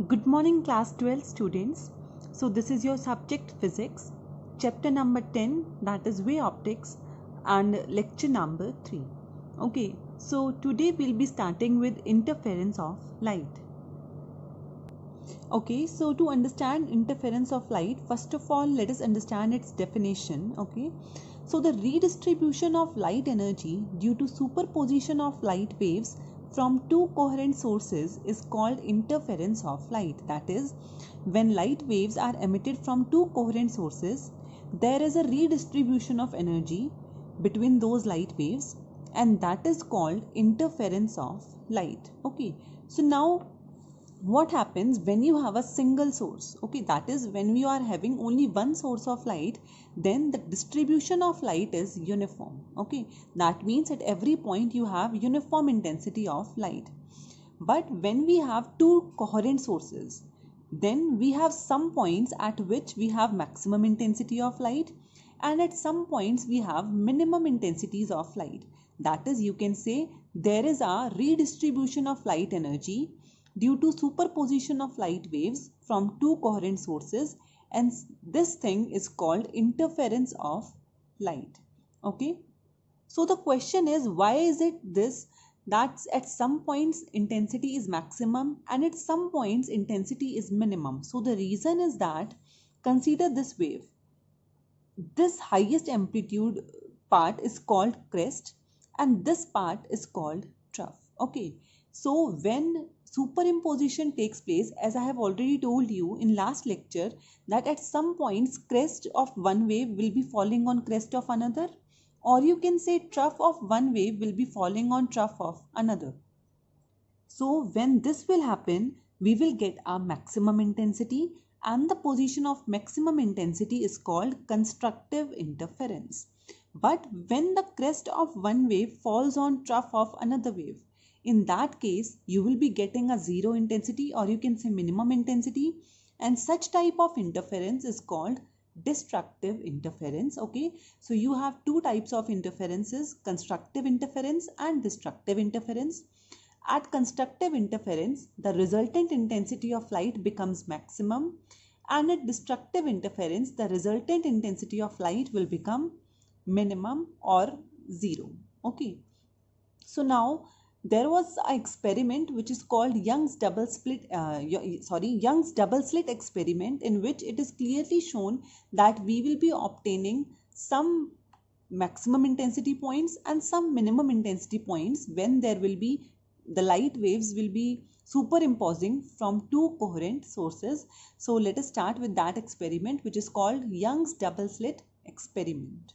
Good morning, class 12 students. So this is your subject physics, chapter number 10, that is wave optics, and lecture number 3. Okay, so today we'll be starting with interference of light. Okay, so to understand interference of light, first of all let us understand its definition. Okay, so the redistribution of light energy due to superposition of light waves from two coherent sources is called interference of light. That is, when light waves are emitted from two coherent sources, there is a redistribution of energy between those light waves, and that is called interference of light. Okay, so now what happens when you have a single source? Okay, that is, when we are having only one source of light, then the distribution of light is uniform. Okay, that means at every point you have uniform intensity of light. But when we have two coherent sources, then we have some points at which we have maximum intensity of light, and at some points we have minimum intensities of light. That is, you can say there is a redistribution of light energy due to superposition of light waves from two coherent sources, and this thing is called interference of light. Okay, so the question is, why is it this, that at some points intensity is maximum and at some points intensity is minimum? So the reason is that, consider this wave. This highest amplitude part is called crest and this part is called trough. Okay, so when superimposition takes place, as I have already told you in last lecture, that at some points crest of one wave will be falling on crest of another, or you can say trough of one wave will be falling on trough of another. So when this will happen, we will get a maximum intensity, and the position of maximum intensity is called constructive interference. But when the crest of one wave falls on trough of another wave, in that case you will be getting a zero intensity, or you can say minimum intensity, and such type of interference is called destructive interference. Okay, so you have two types of interferences, constructive interference and destructive interference. At constructive interference, the resultant intensity of light becomes maximum, and at destructive interference, the resultant intensity of light will become minimum or zero. Okay, so now there was an experiment which is called Young's double slit experiment, in which it is clearly shown that we will be obtaining some maximum intensity points and some minimum intensity points when there will be, the light waves will be superimposing from two coherent sources. So let us start with that experiment, which is called Young's double slit experiment.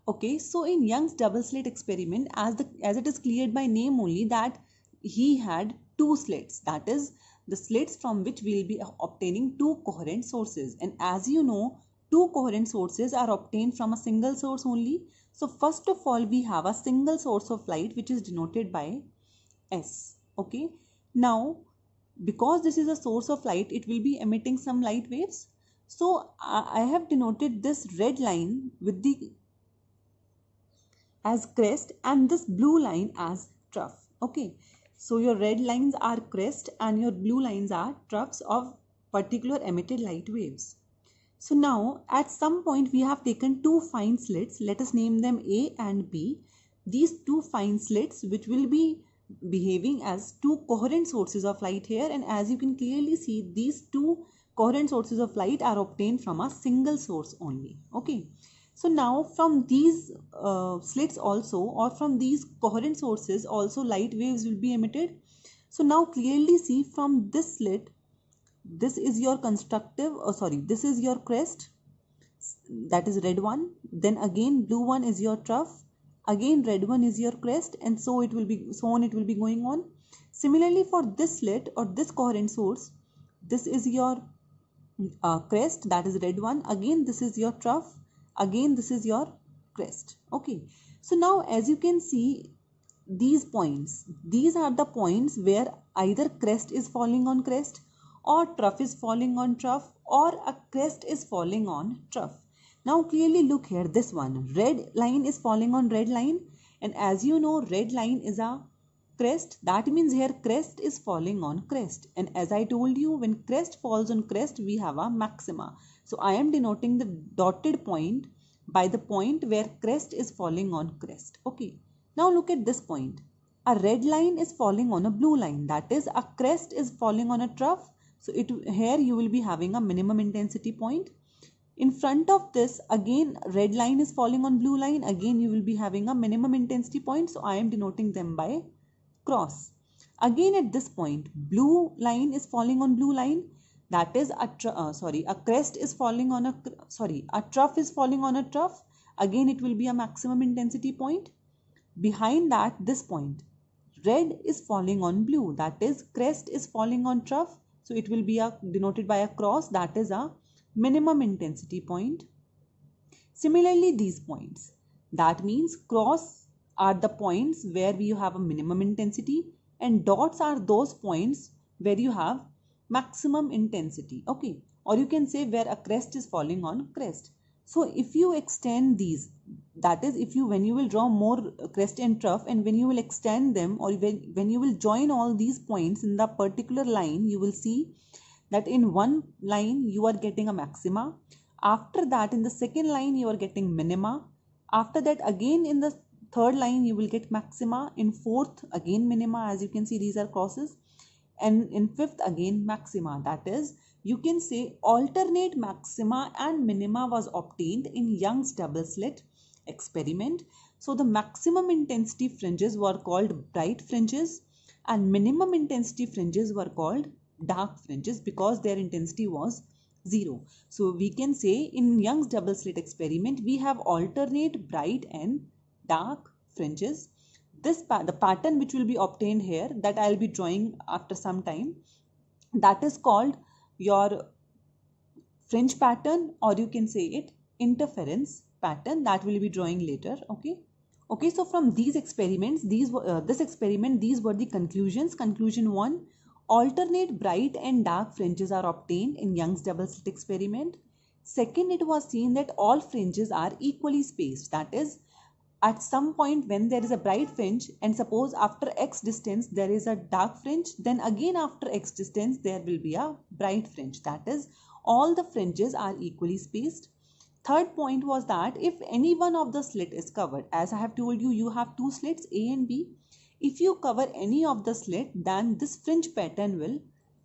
Okay, so in Young's double slit experiment, as it is cleared by name only, that he had two slits, that is the slits from which we will be obtaining two coherent sources. And as you know, two coherent sources are obtained from a single source only. So first of all, we have a single source of light which is denoted by S. Okay, now because this is a source of light, it will be emitting some light waves. So I have denoted this red line with the as crest and this blue line as trough. Okay, so your red lines are crest and your blue lines are troughs of particular emitted light waves. So now at some point we have taken two fine slits, let us name them A and B. These two fine slits which will be behaving as two coherent sources of light here, and as you can clearly see, these two coherent sources of light are obtained from a single source only. Okay, so now from these slits also, or from these coherent sources also, light waves will be emitted. So now clearly see, from this slit, this is your constructive, this is your crest, that is red one, then again blue one is your trough, again red one is your crest, and so it will be, so on it will be going on. Similarly for this slit or this coherent source, this is your crest, that is red one, again this is your trough, again this is your crest. Okay, so now as you can see, these points, these are the points where either crest is falling on crest, or trough is falling on trough, or a crest is falling on trough. Now clearly look here, this one red line is falling on red line, and as you know, red line is a crest, that means here crest is falling on crest, and as I told you, when crest falls on crest we have a maxima. So I am denoting the dotted point by the point where crest is falling on crest. Okay, now look at this point. A red line is falling on a blue line, that is a crest is falling on a trough. So here you will be having a minimum intensity point. In front of this, again red line is falling on blue line, again you will be having a minimum intensity point, so I am denoting them by cross. Again at this point, blue line is falling on blue line, that is a crest is falling on a trough is falling on a trough, again it will be a maximum intensity point. Behind that, this point, red is falling on blue, that is crest is falling on trough, so it will be denoted by a cross, that is a minimum intensity point. Similarly, these points, that means cross are the points where you have a minimum intensity and dots are those points where you have maximum intensity. Okay, or you can say where a crest is falling on crest. So if you extend these, that is when you will draw more crest and trough, and when you will extend them, or when you will join all these points in the particular line, you will see that in one line you are getting a maxima, after that in the second line you are getting minima, after that again in the third line you will get maxima, in fourth again minima, as you can see these are crosses, and in fifth again maxima. That is, you can say alternate maxima and minima was obtained in Young's double slit experiment. So the maximum intensity fringes were called bright fringes and minimum intensity fringes were called dark fringes because their intensity was 0. So we can say in Young's double slit experiment we have alternate bright and dark fringes. The pattern which will be obtained here, that I will be drawing after some time, that is called your fringe pattern, or you can say it interference pattern, that will be drawing later. Okay, so from these experiments, these were the conclusions. Conclusion 1, alternate bright and dark fringes are obtained in Young's double slit experiment. Second, it was seen that all fringes are equally spaced, that is, at some point when there is a bright fringe and suppose after x distance there is a dark fringe, then again after x distance there will be a bright fringe, that is, all the fringes are equally spaced. Third point was that if any one of the slit is covered, as I have told you, you have two slits A and B. If you cover any of the slit, then this fringe pattern will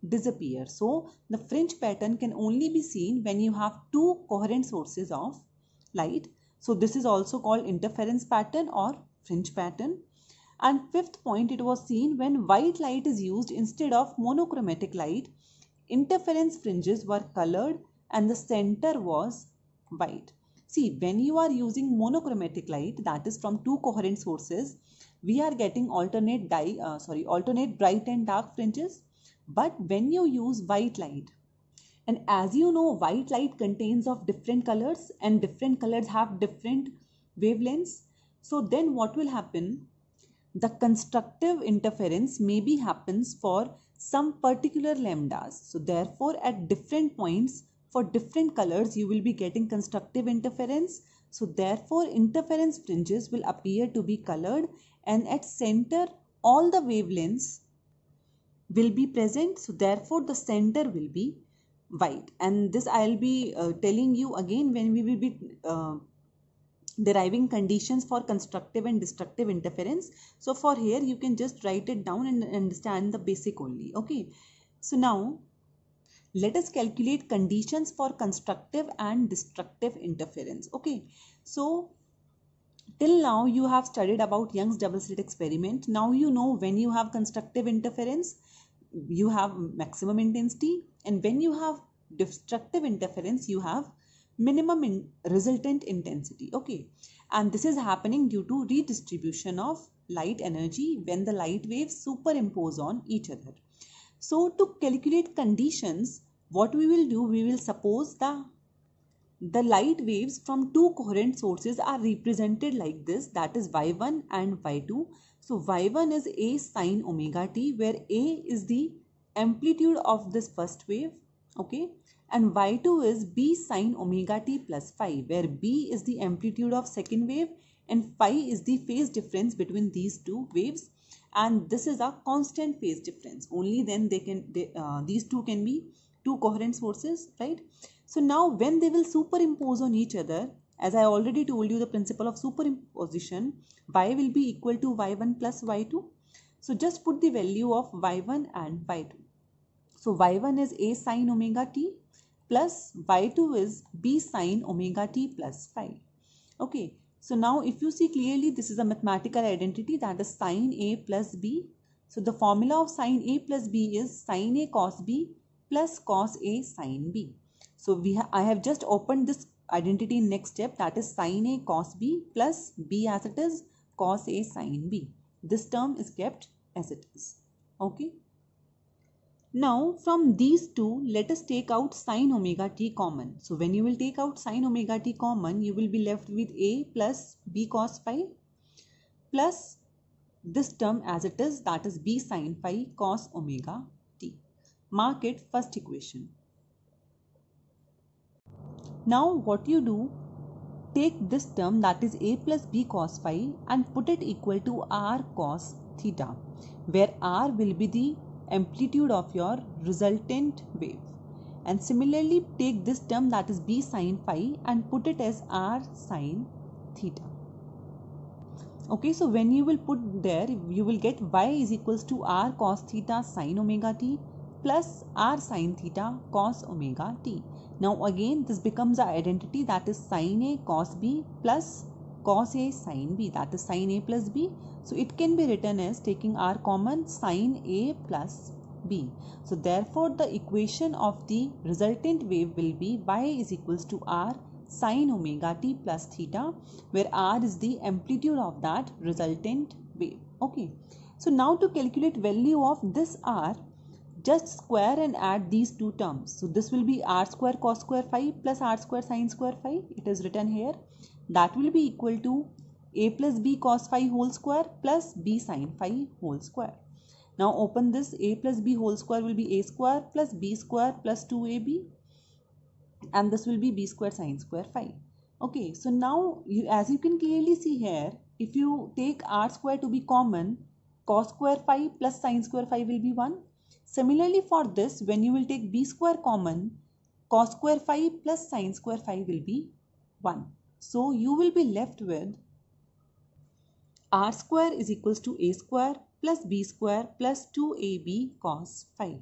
disappear. So the fringe pattern can only be seen when you have two coherent sources of light. So this is also called interference pattern or fringe pattern. And fifth point, it was seen when white light is used instead of monochromatic light, interference fringes were colored and the center was white. See, when you are using monochromatic light, that is from two coherent sources, we are getting alternate bright and dark fringes. But when you use white light, and as you know, white light contains of different colors and different colors have different wavelengths. So then what will happen? The constructive interference maybe happens for some particular lambdas. So therefore at different points for different colors you will be getting constructive interference. So therefore interference fringes will appear to be colored and at center all the wavelengths will be present. So therefore the center will be white, and this I will be telling you again when we will be deriving conditions for constructive and destructive interference. So for here you can just write it down and understand the basic only. Okay, so now let us calculate conditions for constructive and destructive interference. Okay, so till now you have studied about Young's double slit experiment. Now you know when you have constructive interference you have maximum intensity, and when you have destructive interference you have minimum resultant intensity. Okay, and this is happening due to redistribution of light energy when the light waves superimpose on each other. So to calculate conditions, what we will do, we will suppose the light waves from two coherent sources are represented like this, that is y1 and y2. So y1 is A sine omega t, where A is the amplitude of this first wave, okay, and y2 is B sine omega t plus phi, where B is the amplitude of second wave and phi is the phase difference between these two waves. and this is a constant phase difference. Only then these two can be two coherent sources, right? So now when they will superimpose on each other, as I already told you the principle of superimposition, y will be equal to y1 plus y2. So just put the value of y1 and y2. So y1 is a sine omega t plus y2 is b sine omega t plus phi. Okay, so now if you see clearly, this is a mathematical identity, that is sine a plus b. So the formula of sine a plus b is sine a cos b plus cos a sine b. So I have just opened this identity in next step, that is sine a cos b plus b as it is cos a sine b. This term is kept as it is. Okay. Now from these two, let us take out sine omega t common. So when you will take out sine omega t common, you will be left with a plus b cos phi plus this term as it is, that is b sine phi cos omega t. Mark it first equation. Now what you do, take this term, that is a plus b cos phi, and put it equal to r cos theta, where r will be the amplitude of your resultant wave. And similarly take this term, that is b sine phi, and put it as r sine theta. Okay, so when you will put there, you will get y is equals to r cos theta sine omega t plus r sine theta cos omega t. Now again this becomes an identity, that is sine a cos b plus cos a sine b, that is sine a plus b. So it can be written as, taking r common, sine a plus b. So therefore the equation of the resultant wave will be y is equals to r sine omega t plus theta, where r is the amplitude of that resultant wave. Okay. So now to calculate value of this r, just square and add these two terms. So this will be r square cos square phi plus r square sine square phi. It is written here. That will be equal to a plus b cos phi whole square plus b sine phi whole square. Now open this, a plus b whole square will be a square plus b square plus 2ab, and this will be b square sine square phi. Okay, so now as you can clearly see here, if you take r square to be common, cos square phi plus sine square phi will be 1. Similarly for this, when you will take b square common, cos square phi plus sine square phi will be 1. So you will be left with r square is equals to a square plus b square plus 2ab cos phi.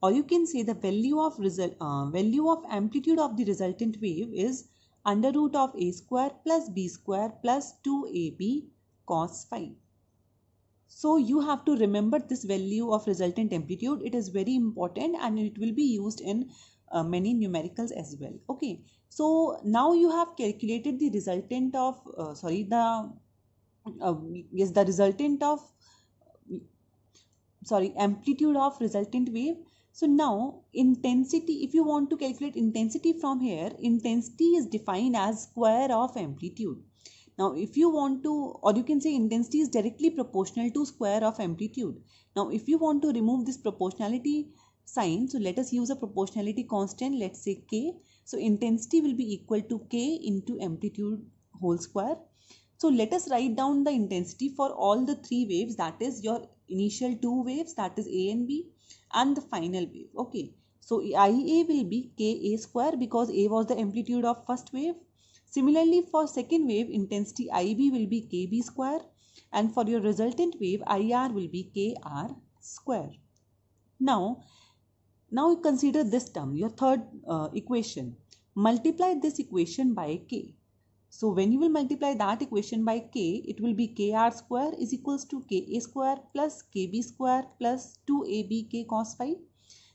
Or you can say the value of amplitude of the resultant wave is under root of a square plus b square plus 2ab cos phi. So you have to remember this value of resultant amplitude. It is very important and it will be used in many numericals as well. Okay, so now you have calculated the resultant of amplitude of resultant wave. So now intensity, if you want to calculate intensity from here, intensity is defined as square of amplitude. Now if you want to, or you can say intensity is directly proportional to square of amplitude. Now if you want to remove this proportionality sign, so let us use a proportionality constant, let's say k. So intensity will be equal to k into amplitude whole square. So let us write down the intensity for all the three waves, that is your initial two waves, that is A and B, and the final wave. Okay, so IA will be Ka square because A was the amplitude of first wave. Similarly for second wave, intensity IB will be Kb square, and for your resultant wave IR will be Kr square. Now consider this term, your third equation. Multiply this equation by K. So when you will multiply that equation by K, it will be Kr square is equals to Ka square plus Kb square plus 2ab K cos phi.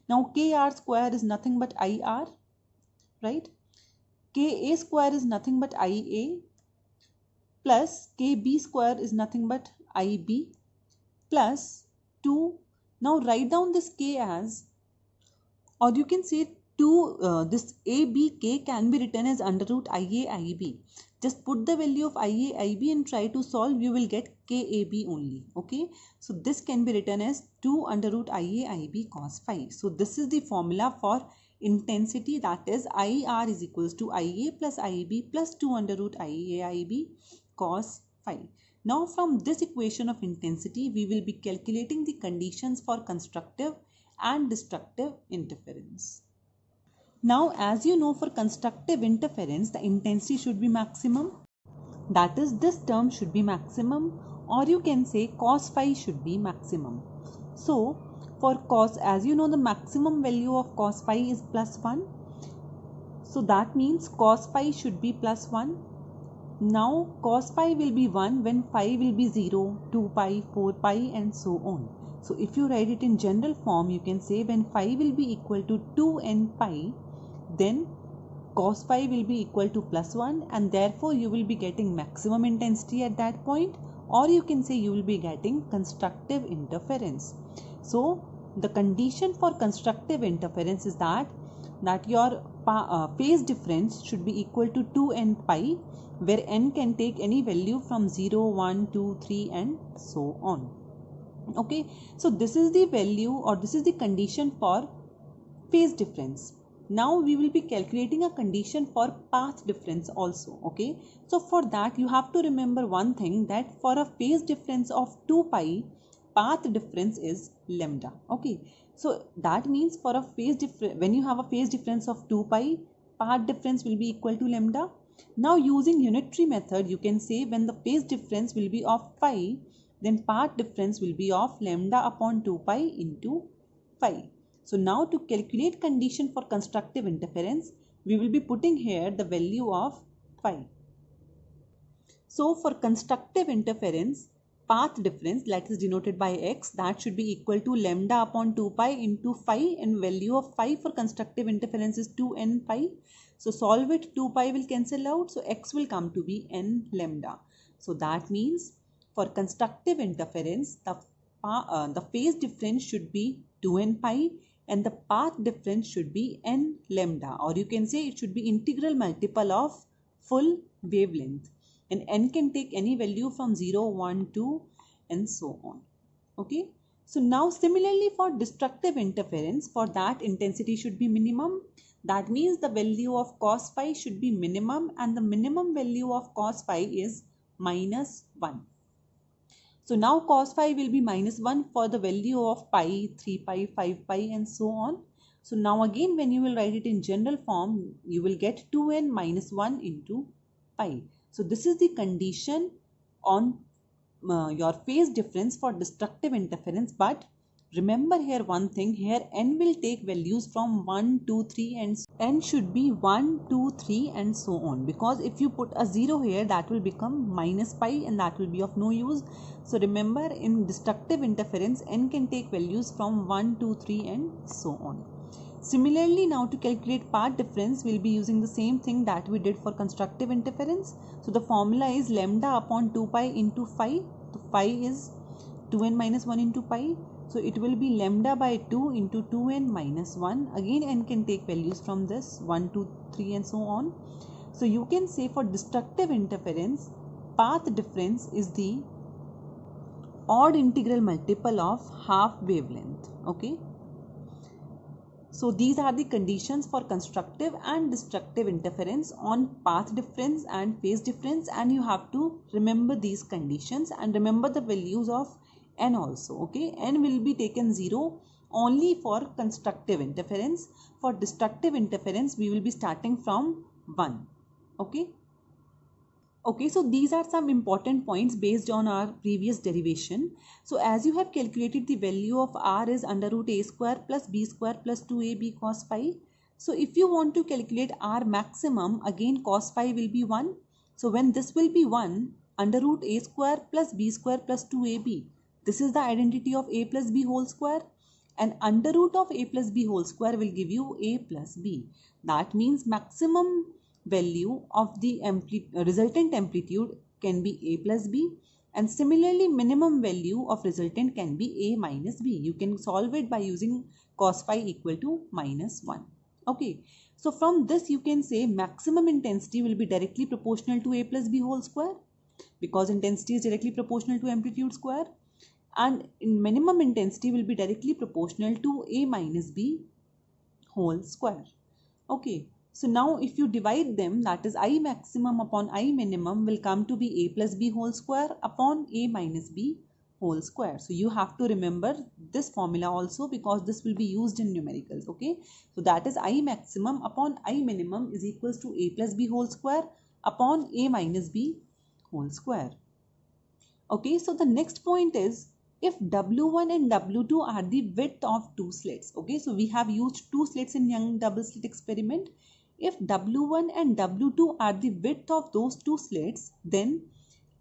Now Kr square is nothing but Ir, right? Ka square is nothing but Ia plus Kb square is nothing but Ib plus 2. Now write down this K as, or you can say this ABK can be written as under root Ia Ib. Just put the value of Ia Ib and try to solve, you will get Kab only. Okay, so this can be written as 2 under root Ia Ib cos phi. So this is the formula for intensity, that is IR is equals to Ia plus Ib plus 2 under root Ia Ib cos phi. Now from this equation of intensity, we will be calculating the conditions for constructive and destructive interference. Now as you know, for constructive interference, the intensity should be maximum. That is, this term should be maximum, or you can say cos phi should be maximum. So for cos, as you know, the maximum value of cos phi is plus 1. So that means cos phi should be plus 1. Now cos pi will be 1 when phi will be 0, 2 pi, 4 pi and so on. So if you write it in general form, you can say when phi will be equal to 2n pi, then cos phi will be equal to plus 1, and therefore you will be getting maximum intensity at that point, or you can say you will be getting constructive interference. So the condition for constructive interference is that your phase difference should be equal to 2n pi, where n can take any value from 0, 1, 2, 3 and so on. Okay, so this is the value, or this is the condition for phase difference. Now we will be calculating a condition for path difference also. Okay, so for that you have to remember one thing, that for a phase difference of 2 pi, path difference is lambda. Okay, so that means for a phase difference, when you have a phase difference of 2 pi, path difference will be equal to lambda. Now using unitary method, you can say when the phase difference will be of phi, then path difference will be of lambda upon 2 pi into phi. So now to calculate condition for constructive interference, we will be putting here the value of phi. So for constructive interference, path difference, that is denoted by x, that should be equal to lambda upon 2 pi into phi, and value of phi for constructive interference is 2n pi. So solve it, 2 pi will cancel out, so x will come to be n lambda. So that means for constructive interference, the phase difference should be 2n pi and the path difference should be n lambda, or you can say it should be integral multiple of full wavelength, and n can take any value from 0, 1, 2 and so on. Okay, so now similarly for destructive interference, for that intensity should be minimum. That means the value of cos phi should be minimum, and the minimum value of cos phi is minus 1. So now cos phi will be minus 1 for the value of pi, 3 pi, 5 pi and so on. So now again when you will write it in general form, you will get 2n minus 1 into pi. So this is the condition on your phase difference for destructive interference. But remember here one thing, here n will take values from 1, 2, 3 and n should be 1, 2, 3 and so on, because if you put a 0 here, that will become minus pi and that will be of no use. So remember, in destructive interference, n can take values from 1, 2, 3 and so on. Similarly, now to calculate path difference, we will be using the same thing that we did for constructive interference. So the formula is lambda upon 2 pi into phi. So phi is 2n minus 1 into pi. So it will be lambda by 2 into 2n minus 1. Again n can take values from this 1, 2, 3 and so on. So you can say for destructive interference, path difference is the odd integral multiple of half wavelength. Okay. So these are the conditions for constructive and destructive interference on path difference and phase difference, and you have to remember these conditions and remember the values of n also. Okay, n will be taken 0 only for constructive interference. For destructive interference, we will be starting from 1. Okay, so these are some important points based on our previous derivation. So as you have calculated, the value of r is under root a square plus b square plus 2ab cos phi. So if you want to calculate r maximum, again cos phi will be 1. So when this will be 1, under root a square plus b square plus 2ab, this is the identity of a plus b whole square, and under root of a plus b whole square will give you a plus b. That means maximum value of the resultant amplitude can be a plus b, and similarly minimum value of resultant can be a minus b. You can solve it by using cos phi equal to minus 1. Okay, so from this you can say maximum intensity will be directly proportional to a plus b whole square, because intensity is directly proportional to amplitude square, and in minimum intensity will be directly proportional to a minus b whole square. Okay, So now if you divide them, that is I maximum upon I minimum will come to be a plus b whole square upon a minus b whole square. So you have to remember this formula also, because this will be used in numericals. Okay, so that is I maximum upon I minimum is equals to a plus b whole square upon a minus b whole square. Okay, so the next point is, if W1 and W2 are the width of two slits. Okay, so we have used two slits in Young double slit experiment. If W1 and W2 are the width of those two slits, then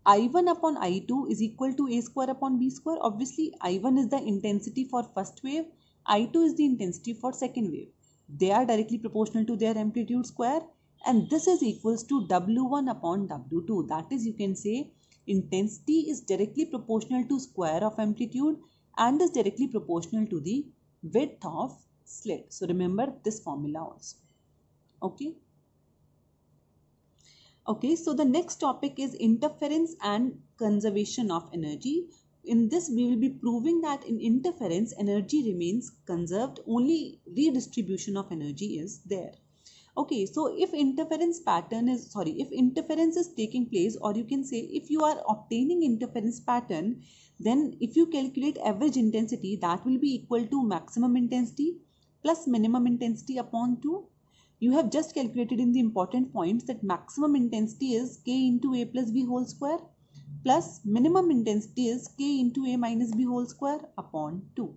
I1 upon I2 is equal to A square upon B square. Obviously, I1 is the intensity for first wave, I2 is the intensity for second wave. They are directly proportional to their amplitude square, and this is equals to W1 upon W2. That is, you can say intensity is directly proportional to square of amplitude and is directly proportional to the width of slit. So remember this formula also. Okay. Okay, so the next topic is interference and conservation of energy. In this, we will be proving that in interference, energy remains conserved, only redistribution of energy is there. Okay, so if interference is taking place, or you can say if you are obtaining interference pattern, then if you calculate average intensity, that will be equal to maximum intensity plus minimum intensity upon 2. You have just calculated in the important points that maximum intensity is k into a plus b whole square plus minimum intensity is k into a minus b whole square upon 2.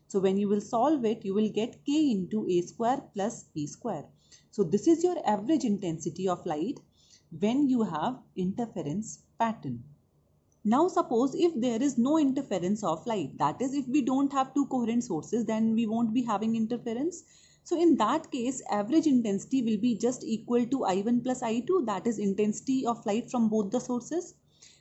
So when you will solve it, you will get k into a square plus b square. So this is your average intensity of light when you have interference pattern. Now suppose if there is no interference of light, that is if we don't have two coherent sources, then we won't be having interference. So in that case, average intensity will be just equal to I1 plus I2, that is intensity of light from both the sources.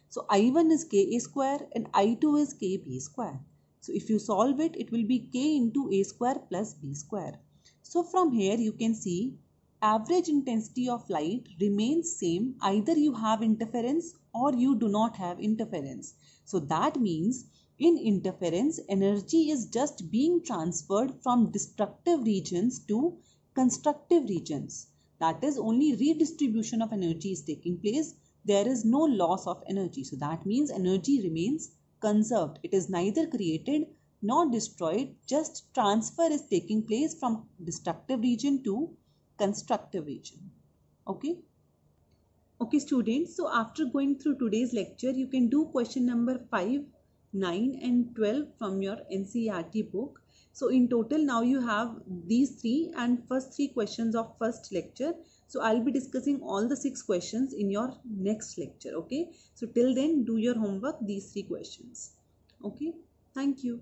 So I1 is Ka square and I2 is Kb square. So if you solve it, it will be K into A square plus B square. So from here you can see average intensity of light remains same, either you have interference or you do not have interference. So that means in interference, energy is just being transferred from destructive regions to constructive regions. That is, only redistribution of energy is taking place. There is no loss of energy. So that means energy remains conserved. It is neither created nor destroyed. Just transfer is taking place from destructive region to constructive region. Okay. Okay students, so after going through today's lecture, you can do question number 5, 9 and 12 from your NCERT book. So in total now you have these 3 and first 3 questions of first lecture. So I'll be discussing all the 6 questions in your next lecture. Okay. So till then, do your homework, these 3 questions. Okay. Thank you.